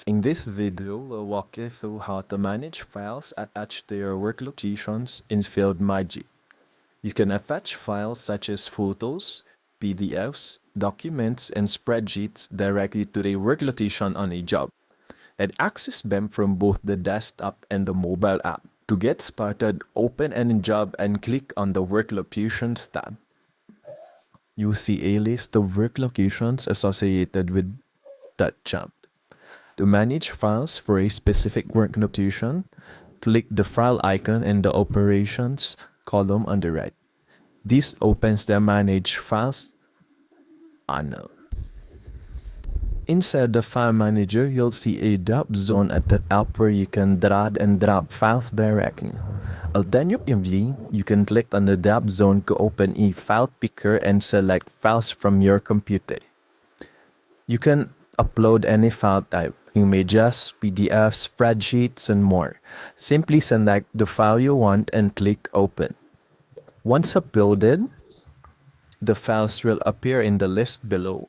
In this video, we'll walk you through how to manage files attached to your work locations in FieldMagic. You can attach files such as photos, PDFs, documents, and spreadsheets directly to the work location on a job, and access them from both the desktop and the mobile app. To get started, open any job and click on the Work Locations tab. You see a list of work locations associated with that job. To manage files for a specific work location, click the file icon in the Operations column on the right. This opens the Manage Files panel. Inside the File Manager, you'll see a drop zone at the top where you can drag and drop files directly. Alternatively, you can click on the drop zone to open a file picker and select files from your computer. You can upload any file type, images, PDFs, spreadsheets, and more. Simply select the file you want and click Open. Once uploaded, the files will appear in the list below.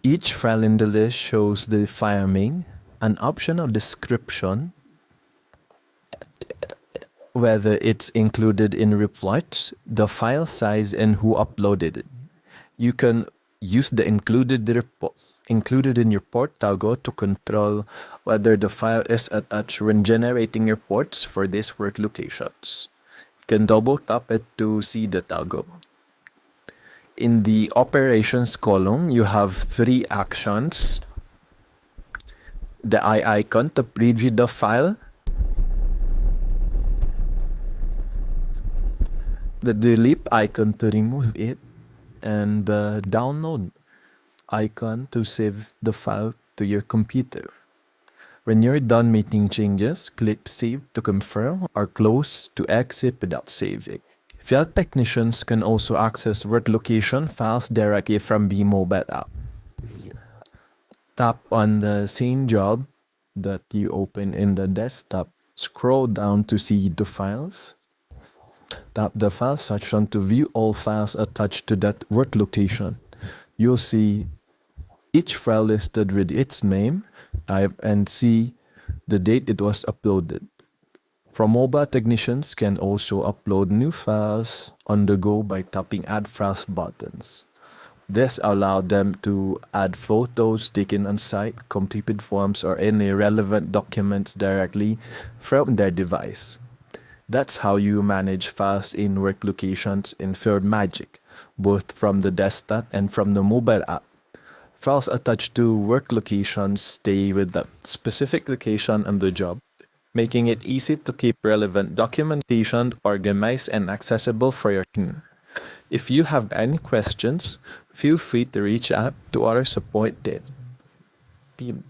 Each file in the list shows the file name, an optional description, whether it's included in reports, the file size, and who uploaded it. You can use the included in report toggle to control whether the file is attached when generating reports for these work locations. You can double tap it to see the toggle. In the Operations column, you have three actions: the eye icon to preview the file, the delete icon to remove it, and the download icon to save the file to your computer. When you're done making changes, click Save to confirm or Close to exit without saving. Field technicians can also access work location files directly from the mobile app. Tap on the same job that you open in the desktop. Scroll down to see the files. Tap the File section to view all files attached to that work location. You'll see each file listed with its name, type, and see the date it was uploaded. From mobile technicians can also upload new files on the go by tapping Add Files buttons. This allows them to add photos taken on site, completed forms, or any relevant documents directly from their device. That's how you manage files in work locations in FieldMagic, both from the desktop and from the mobile app. Files attached to work locations stay with the specific location on the job, making it easy to keep relevant documentation organized and accessible for your team. If you have any questions, feel free to reach out to our support team.